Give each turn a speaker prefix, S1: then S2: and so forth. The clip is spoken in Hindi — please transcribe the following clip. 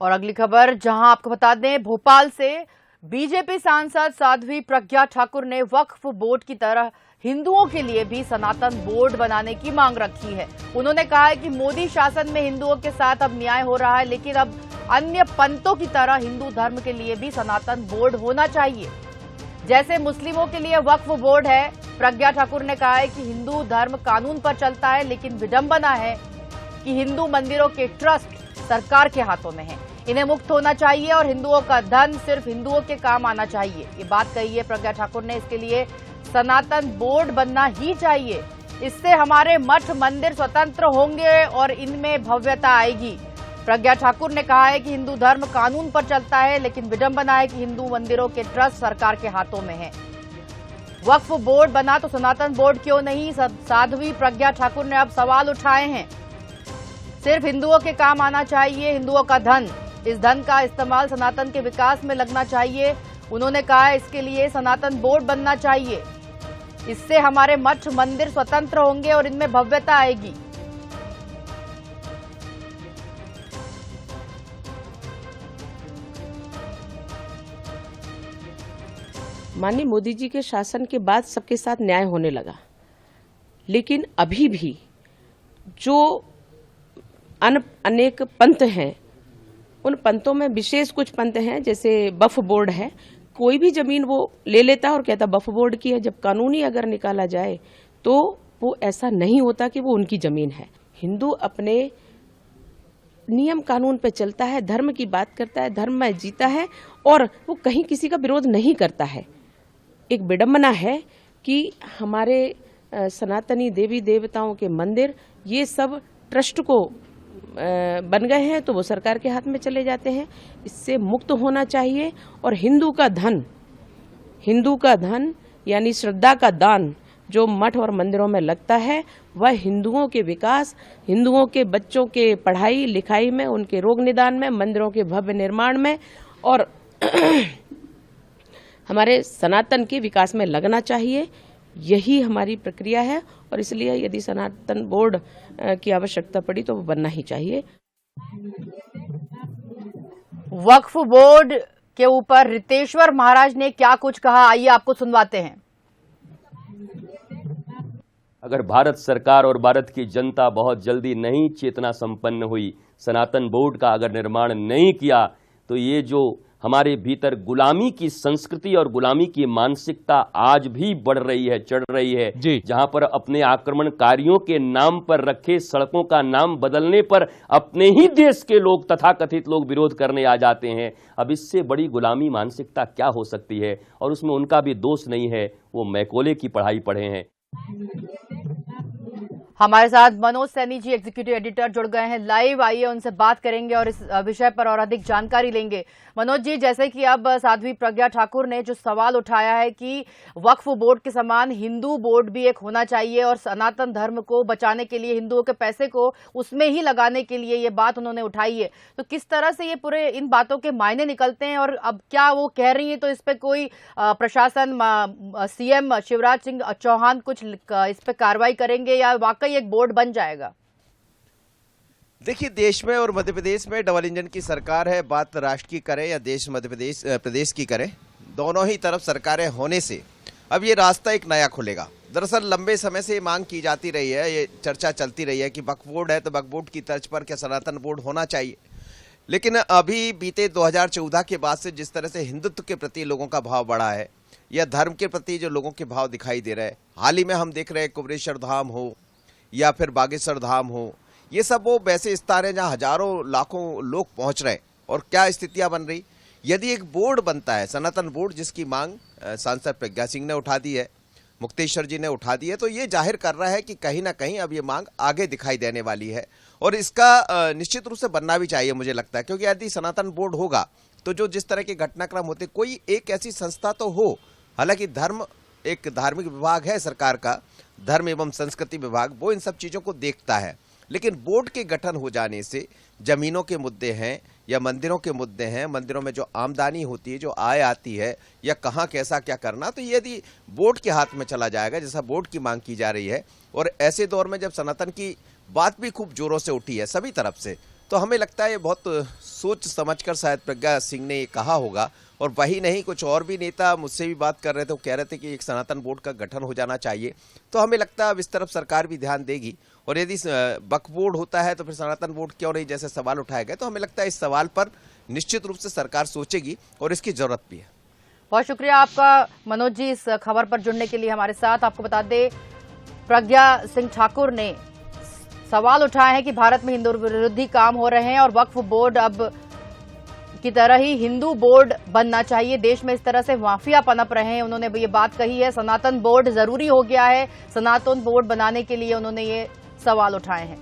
S1: और अगली खबर जहां आपको बता दें, भोपाल से बीजेपी सांसद साध्वी प्रज्ञा ठाकुर ने वक्फ बोर्ड की तरह हिंदुओं के लिए भी सनातन बोर्ड बनाने की मांग रखी है। उन्होंने कहा है कि मोदी शासन में हिंदुओं के साथ अब न्याय हो रहा है, लेकिन अब अन्य पंथों की तरह हिंदू धर्म के लिए भी सनातन बोर्ड होना चाहिए। जैसे मुस्लिमों के लिए वक्फ बोर्ड है, प्रज्ञा ठाकुर ने कहा है कि हिंदू धर्म कानून पर चलता है, लेकिन विडंबना है कि हिंदू मंदिरों के ट्रस्ट सरकार के हाथों में है। इन्हें मुक्त होना चाहिए और हिंदुओं का धन सिर्फ हिंदुओं के काम आना चाहिए। ये बात कही है प्रज्ञा ठाकुर ने। इसके लिए सनातन बोर्ड बनना ही चाहिए। इससे हमारे मठ मंदिर स्वतंत्र होंगे और इनमें भव्यता आएगी। प्रज्ञा ठाकुर ने कहा है कि हिंदू धर्म कानून पर चलता है, लेकिन विडंबना है कि हिंदू मंदिरों के ट्रस्ट सरकार के हाथों में है। वक्फ बोर्ड बना तो सनातन बोर्ड क्यों नहीं? साध्वी प्रज्ञा ठाकुर ने अब सवाल उठाए हैं। सिर्फ हिंदुओं के काम आना चाहिए, हिंदुओं का धन, इस धन का इस्तेमाल सनातन के विकास में लगना चाहिए। उन्होंने कहा इसके लिए सनातन बोर्ड बनना चाहिए। इससे हमारे मठ मंदिर स्वतंत्र होंगे और इनमें भव्यता आएगी।
S2: माननीय मोदी जी के शासन के बाद सबके साथ न्याय होने लगा, लेकिन अभी भी जो अनेक पंथ हैं, उन पंथों में विशेष कुछ पंथ हैं, जैसे वक्फ बोर्ड है। कोई भी जमीन वो ले लेता है और कहता वक्फ बोर्ड की है। जब कानूनी अगर निकाला जाए तो वो ऐसा नहीं होता कि वो उनकी जमीन है। हिंदू अपने नियम कानून पे चलता है, धर्म की बात करता है, धर्म में जीता है और वो कहीं किसी का विरोध नहीं करता है। एक विडंबना है कि हमारे सनातनी देवी देवताओं के मंदिर ये सब ट्रस्ट को बन गए हैं तो वो सरकार के हाथ में चले जाते हैं। इससे मुक्त होना चाहिए और हिंदू का धन यानी श्रद्धा का दान जो मठ और मंदिरों में लगता है, वह हिंदुओं के विकास, हिंदुओं के बच्चों के पढ़ाई लिखाई में, उनके रोग निदान में, मंदिरों के भव्य निर्माण में और हमारे सनातन के विकास में लगना चाहिए। यही हमारी प्रक्रिया है और इसलिए यदि सनातन बोर्ड की आवश्यकता पड़ी तो वो बनना ही चाहिए।
S1: वक्फ बोर्ड के ऊपर रितेश्वर महाराज ने क्या कुछ कहा, आइए आपको सुनवाते हैं।
S3: अगर भारत सरकार और भारत की जनता बहुत जल्दी नहीं चेतना संपन्न हुई, सनातन बोर्ड का अगर निर्माण नहीं किया, तो ये जो हमारे भीतर गुलामी की संस्कृति और गुलामी की मानसिकता आज भी बढ़ रही है, चढ़ रही है, जहां पर अपने आक्रमणकारियों के नाम पर रखे सड़कों का नाम बदलने पर अपने ही देश के लोग, तथाकथित लोग विरोध करने आ जाते हैं। अब इससे बड़ी गुलामी मानसिकता क्या हो सकती है? और उसमें उनका भी दोष नहीं है, वो मैकोले की पढ़ाई पढ़े हैं।
S1: हमारे साथ मनोज सैनी जी एग्जीक्यूटिव एडिटर जुड़ गए हैं लाइव। आइए उनसे बात करेंगे और इस विषय पर और अधिक जानकारी लेंगे। मनोज जी, जैसे कि अब साध्वी प्रज्ञा ठाकुर ने जो सवाल उठाया है कि वक्फ बोर्ड के समान हिंदू बोर्ड भी एक होना चाहिए और सनातन धर्म को बचाने के लिए, हिंदुओं के पैसे को उसमें ही लगाने के लिए ये बात उन्होंने उठाई है, तो किस तरह से ये पूरे इन बातों के मायने निकलते हैं और अब क्या वो कह रही है तो इस पर कोई प्रशासन, सीएम शिवराज सिंह चौहान कुछ इस पर कार्रवाई करेंगे या वाकई एक बोर्ड बन जाएगा?
S4: देखिए, देश में और मध्य प्रदेश में डबल इंजन की सरकार है। बात राष्ट्र की करे या देश मध्य प्रदेश की करे, दोनों ही तरफ सरकारें होने से अब ये रास्ता एक नया खुलेगा। दरअसल लंबे समय से ये मांग की जाती रही है, ये चर्चा चलती रही है कि वक्फ बोर्ड है तो वक्फ बोर्ड की तर्ज पर क्या सनातन बोर्ड होना चाहिए। लेकिन अभी बीते 2014 के बाद से जिस तरह से हिंदुत्व के प्रति लोगों का भाव बढ़ा है या धर्म के प्रति जो लोगों के भाव दिखाई दे रहे हैं, हाल ही में हम देख रहे हैं कुबरेश्वर धाम हो या फिर बागेश्वर धाम हो, ये सब वो वैसे स्थान है जहाँ हजारों लाखों लोग पहुंच रहे हैं। और क्या स्थितियां बन रही, यदि एक बोर्ड बनता है सनातन बोर्ड, जिसकी मांग सांसद प्रज्ञा सिंह ने उठा दी है, मुक्तेश्वर जी ने उठा दी है, तो ये जाहिर कर रहा है कि कहीं ना कहीं अब ये मांग आगे दिखाई देने वाली है और इसका निश्चित रूप से बनना भी चाहिए, मुझे लगता है। क्योंकि यदि सनातन बोर्ड होगा तो जो जिस तरह के घटनाक्रम होते, कोई एक ऐसी संस्था तो हो, हालांकि धर्म एक धार्मिक विभाग है सरकार का, धर्म एवं संस्कृति विभाग, वो इन सब चीजों को देखता है। लेकिन बोर्ड के गठन हो जाने से जमीनों के मुद्दे हैं या मंदिरों के मुद्दे हैं, मंदिरों में जो आमदनी होती है, जो आय आती है, या कहाँ कैसा क्या करना, तो यदि बोर्ड के हाथ में चला जाएगा, जैसा बोर्ड की मांग की जा रही है, और ऐसे दौर में जब सनातन की बात भी खूब जोरों से उठी है सभी तरफ से, तो हमें लगता है ये बहुत सोच समझकर शायद प्रज्ञा सिंह ने ये कहा होगा। और वही नहीं, कुछ और भी नेता मुझसे भी बात कर रहे थे, वो कह रहे थे कि एक सनातन बोर्ड का गठन हो जाना चाहिए। तो हमें लगता है अब इस तरफ सरकार भी ध्यान देगी, और यदि वक्फ बोर्ड होता है तो फिर सनातन बोर्ड क्यों नहीं, जैसे सवाल उठाए गए, तो हमें लगता है इस सवाल पर निश्चित रूप से सरकार सोचेगी और इसकी जरूरत भी है।
S1: बहुत शुक्रिया आपका मनोज जी इस खबर पर जुड़ने के लिए हमारे साथ। आपको बता दें, प्रज्ञा सिंह ठाकुर ने सवाल उठाए हैं कि भारत में हिंदू विरोधी काम हो रहे हैं और वक्फ बोर्ड अब की तरह ही हिंदू बोर्ड बनना चाहिए। देश में इस तरह से माफिया पनप रहे हैं, उन्होंने ये बात कही है। सनातन बोर्ड जरूरी हो गया है, सनातन बोर्ड बनाने के लिए उन्होंने ये सवाल उठाए हैं।